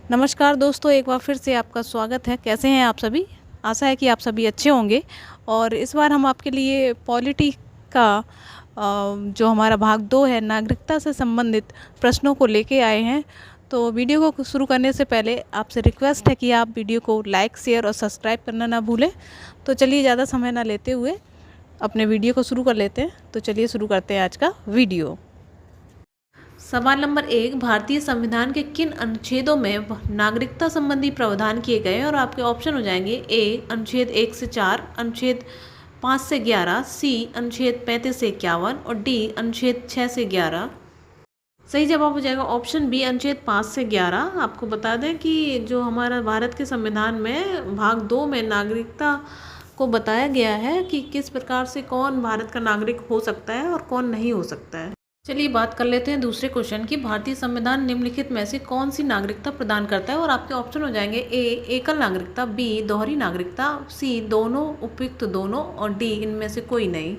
नमस्कार दोस्तों, एक बार फिर से आपका स्वागत है। कैसे हैं आप सभी? आशा है कि आप सभी अच्छे होंगे। और इस बार हम आपके लिए पॉलिटी का जो हमारा भाग 2 है, नागरिकता से संबंधित प्रश्नों को लेके आए हैं। तो वीडियो को शुरू करने से पहले आपसे रिक्वेस्ट है कि आप वीडियो को लाइक, शेयर और सब्सक्राइब करना ना भूलें। तो चलिए ज़्यादा समय ना लेते हुए अपने वीडियो को शुरू कर लेते हैं। तो चलिए शुरू करते हैं आज का वीडियो। सवाल नंबर 1, भारतीय संविधान के किन अनुच्छेदों में नागरिकता संबंधी प्रावधान किए गए? और आपके ऑप्शन हो जाएंगे ए अनुच्छेद 1 से 4, अनुच्छेद 5 से 11, सी अनुच्छेद 35 से 51 और डी अनुच्छेद 6 से 11। सही जवाब हो जाएगा ऑप्शन बी अनुच्छेद 5 से 11। आपको बता दें कि जो हमारा भारत के संविधान में भाग 2 में नागरिकता को बताया गया है कि किस प्रकार से कौन भारत का नागरिक हो सकता है और कौन नहीं हो सकता है। चलिए बात कर लेते हैं दूसरे क्वेश्चन की। भारतीय संविधान निम्नलिखित में से कौन सी नागरिकता प्रदान करता है? और आपके ऑप्शन हो जाएंगे ए एकल नागरिकता, बी दोहरी नागरिकता, सी दोनों उपयुक्त दोनों और डी इनमें से कोई नहीं।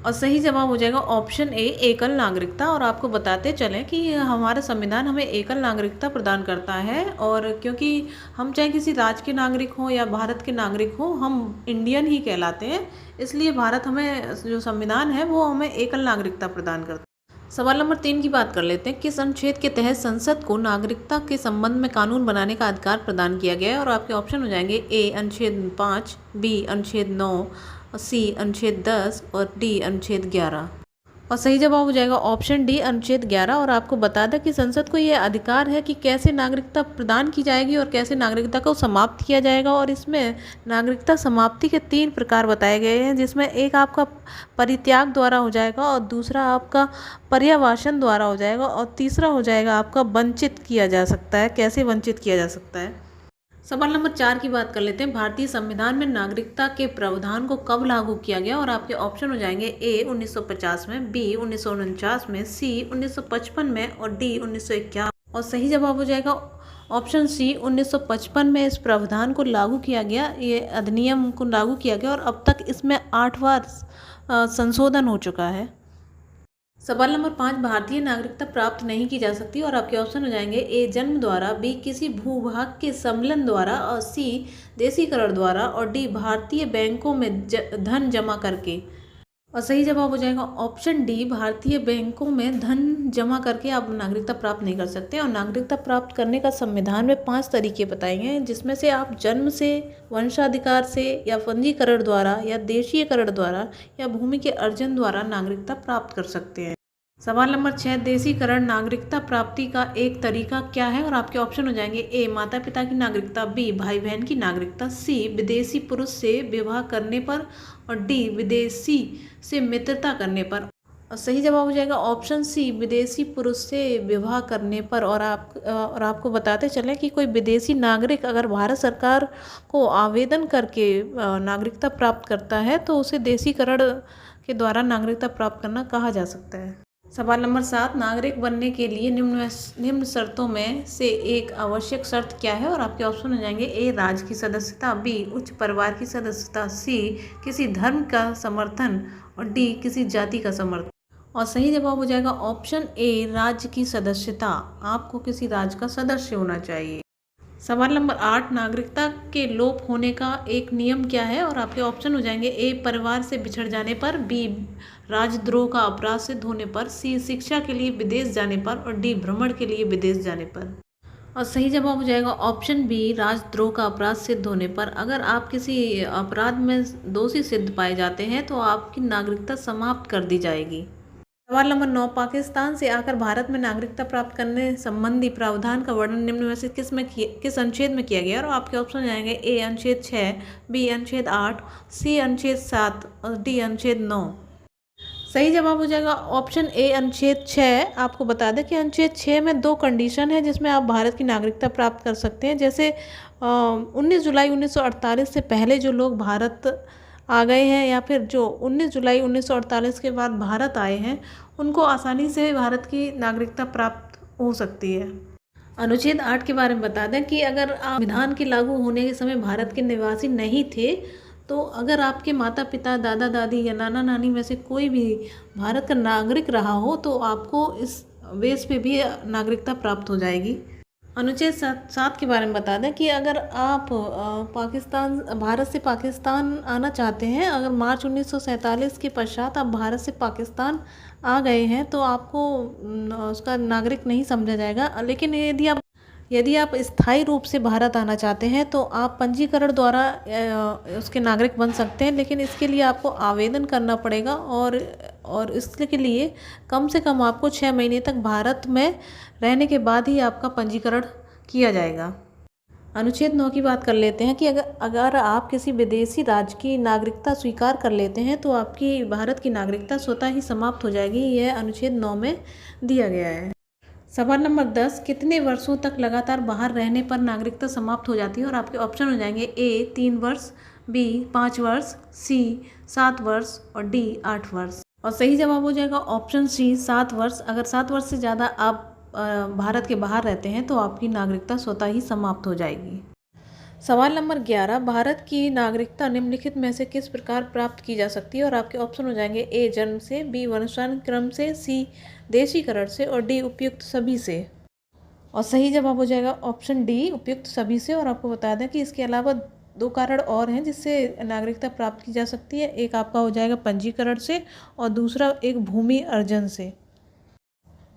और सही जवाब हो जाएगा ऑप्शन ए एकल नागरिकता। और आपको बताते चलें कि हमारा संविधान हमें एकल नागरिकता प्रदान करता है। और क्योंकि हम चाहे किसी राज्य के नागरिक हों या भारत के नागरिक हों, हम इंडियन ही कहलाते हैं, इसलिए भारत हमें जो संविधान है वो हमें एकल नागरिकता प्रदान करता है। सवाल नंबर 3 की बात कर लेते हैं। किस अनुच्छेद के तहत संसद को नागरिकता के संबंध में कानून बनाने का अधिकार प्रदान किया गया है? और आपके ऑप्शन हो जाएंगे ए अनुच्छेद 5, बी अनुच्छेद 9, सी अनुच्छेद 10 और डी अनुच्छेद 11। और सही जवाब हो जाएगा ऑप्शन डी अनुच्छेद 11। और आपको बता दें कि संसद को यह अधिकार है कि कैसे नागरिकता प्रदान की जाएगी और कैसे नागरिकता को समाप्त किया जाएगा। और इसमें नागरिकता समाप्ति के 3 प्रकार बताए गए हैं, जिसमें एक आपका परित्याग द्वारा हो जाएगा और दूसरा आपका पर्यावासन द्वारा हो जाएगा और तीसरा हो जाएगा आपका वंचित किया जा सकता है। कैसे वंचित किया जा सकता है? सवाल नंबर 4 की बात कर लेते हैं। भारतीय संविधान में नागरिकता के प्रावधान को कब लागू किया गया? और आपके ऑप्शन हो जाएंगे ए 1950 में, बी 1949 में, सी 1955 में और डी 1951। और सही जवाब हो जाएगा ऑप्शन सी 1955 में इस प्रावधान को लागू किया गया। ये अधिनियम को लागू किया गया और अब तक इसमें 8 बार संशोधन हो चुका है। सवाल नंबर 5, भारतीय नागरिकता प्राप्त नहीं की जा सकती। और आपके ऑप्शन हो जाएंगे ए जन्म द्वारा, बी किसी भूभाग के सम्मेलन द्वारा और सी देशीकरण द्वारा और डी भारतीय बैंकों में धन जमा करके। और सही जवाब हो जाएगा ऑप्शन डी भारतीय बैंकों में धन जमा करके आप नागरिकता प्राप्त नहीं कर सकते। और नागरिकता प्राप्त करने का संविधान में 5 तरीके बताए गए हैं, जिसमें से आप जन्म से, वंशाधिकार से या पंजीकरण द्वारा या देशीयकरण द्वारा या भूमि के अर्जन द्वारा नागरिकता प्राप्त कर सकते हैं। सवाल नंबर 6, देशीकरण नागरिकता प्राप्ति का एक तरीका क्या है? और आपके ऑप्शन हो जाएंगे ए माता पिता की नागरिकता, बी भाई बहन की नागरिकता, सी विदेशी पुरुष से विवाह करने पर और डी विदेशी से मित्रता करने पर। और सही जवाब हो जाएगा ऑप्शन सी विदेशी पुरुष से विवाह करने पर। और आपको बताते चलें कि कोई विदेशी नागरिक अगर भारत सरकार को आवेदन करके नागरिकता प्राप्त करता है तो उसे देशीकरण के द्वारा नागरिकता प्राप्त करना कहा जा सकता है। सवाल नंबर 7, नागरिक बनने के लिए निम्न शर्तों में से एक आवश्यक शर्त क्या है? और आपके ऑप्शन हो जाएंगे ए राज्य की सदस्यता, बी उच्च परिवार की सदस्यता, सी किसी धर्म का समर्थन और डी किसी जाति का समर्थन। और सही जवाब हो जाएगा ऑप्शन ए राज्य की सदस्यता। आपको किसी राज्य का सदस्य होना चाहिए। सवाल नंबर 8, नागरिकता के लोप होने का एक नियम क्या है? और आपके ऑप्शन हो जाएंगे ए परिवार से बिछड़ जाने पर, बी राजद्रोह का अपराध सिद्ध होने पर, सी शिक्षा के लिए विदेश जाने पर और डी भ्रमण के लिए विदेश जाने पर। और सही जवाब हो जाएगा ऑप्शन बी राजद्रोह का अपराध सिद्ध होने पर। अगर आप किसी अपराध में दोषी सिद्ध पाए जाते हैं तो आपकी नागरिकता समाप्त कर दी जाएगी। सवाल नंबर 9, पाकिस्तान से आकर भारत में नागरिकता प्राप्त करने संबंधी प्रावधान का वर्णन निम्न में से किस अनुच्छेद में किया गया? और आपके ऑप्शन जाएंगे ए अनुच्छेद 6, बी अनुच्छेद 8, सी अनुच्छेद 7 और डी अनुच्छेद 9। सही जवाब हो जाएगा ऑप्शन ए अनुच्छेद 6। आपको बता दें कि अनुच्छेद 6 में 2 कंडीशन है जिसमें आप भारत की नागरिकता प्राप्त कर सकते हैं। जैसे 19 जुलाई 1948 से पहले जो लोग भारत आ गए हैं या फिर जो 19 जुलाई 1948 के बाद भारत आए हैं, उनको आसानी से भारत की नागरिकता प्राप्त हो सकती है। अनुच्छेद 8 के बारे में बता दें कि अगर आप संविधान के लागू होने के समय भारत के निवासी नहीं थे, तो अगर आपके माता पिता, दादा दादी या नाना नानी में से कोई भी भारत का नागरिक रहा हो तो आपको इस बेस पे भी नागरिकता प्राप्त हो जाएगी। अनुच्छेद 7 के बारे में बता दें कि अगर आप भारत से पाकिस्तान आना चाहते हैं, अगर मार्च 1947 के पश्चात आप भारत से पाकिस्तान आ गए हैं तो आपको उसका नागरिक नहीं समझा जाएगा। लेकिन यदि आप स्थायी रूप से भारत आना चाहते हैं तो आप पंजीकरण द्वारा उसके नागरिक बन सकते हैं, लेकिन इसके लिए आपको आवेदन करना पड़ेगा और इसके लिए कम से कम आपको 6 महीने तक भारत में रहने के बाद ही आपका पंजीकरण किया जाएगा। अनुच्छेद 9 की बात कर लेते हैं कि अगर आप किसी विदेशी राज्य की नागरिकता स्वीकार कर लेते हैं तो आपकी भारत की नागरिकता स्वतः ही समाप्त हो जाएगी। यह अनुच्छेद 9 में दिया गया है। सवाल नंबर 10, कितने वर्षों तक लगातार बाहर रहने पर नागरिकता समाप्त हो जाती है? और आपके ऑप्शन हो जाएंगे ए 3 वर्ष, बी 5 वर्ष, सी 7 वर्ष और डी 8 वर्ष। और सही जवाब हो जाएगा ऑप्शन सी 7 वर्ष। अगर 7 वर्ष से ज़्यादा आप भारत के बाहर रहते हैं तो आपकी नागरिकता स्वतः ही समाप्त हो जाएगी। सवाल नंबर 11, भारत की नागरिकता निम्नलिखित में से किस प्रकार प्राप्त की जा सकती है? और आपके ऑप्शन हो जाएंगे ए जन्म से, बी वंशानुक्रम से, सी देशीकरण से और डी उपयुक्त सभी से। और सही जवाब हो जाएगा ऑप्शन डी उपयुक्त सभी से। और आपको बता दें कि इसके अलावा 2 कारण और हैं जिससे नागरिकता प्राप्त की जा सकती है। एक आपका हो जाएगा पंजीकरण से और दूसरा एक भूमि अर्जन से।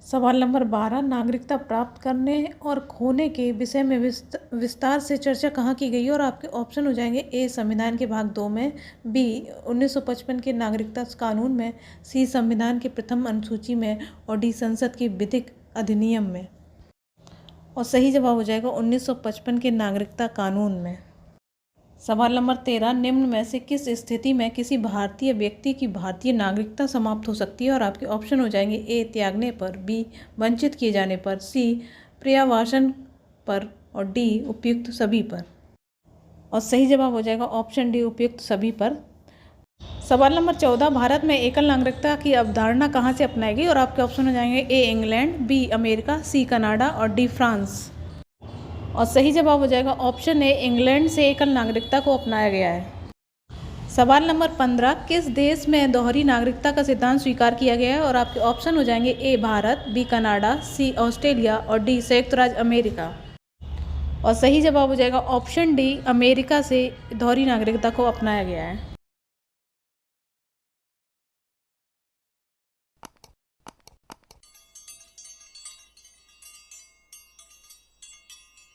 सवाल नंबर 12, नागरिकता प्राप्त करने और खोने के विषय में विस्तार से चर्चा कहाँ की गई है? और आपके ऑप्शन हो जाएंगे ए संविधान के भाग 2 में, बी 1955 के नागरिकता कानून में, सी संविधान के प्रथम अनुसूची में और डी संसद की विधिक अधिनियम में। और सही जवाब हो जाएगा 1955 के नागरिकता कानून में। सवाल नंबर 13, निम्न में से किस स्थिति में किसी भारतीय व्यक्ति की भारतीय नागरिकता समाप्त हो सकती है? और आपके ऑप्शन हो जाएंगे ए त्यागने पर, बी वंचित किए जाने पर, सी पर्यावासन पर और डी उपयुक्त सभी पर। और सही जवाब हो जाएगा ऑप्शन डी उपयुक्त सभी पर। सवाल नंबर 14, भारत में एकल नागरिकता की अवधारणा कहाँ से अपनाई गई? और आपके ऑप्शन हो जाएंगे A England, B America, C Canada और डी फ्रांस। और सही जवाब हो जाएगा ऑप्शन ए इंग्लैंड से एकल नागरिकता को अपनाया गया है। सवाल नंबर 15, किस देश में दोहरी नागरिकता का सिद्धांत स्वीकार किया गया है? और आपके ऑप्शन हो जाएंगे ए भारत, बी कनाडा, सी ऑस्ट्रेलिया और डी संयुक्त राज्य अमेरिका। और सही जवाब हो जाएगा ऑप्शन डी अमेरिका से दोहरी नागरिकता को अपनाया गया है।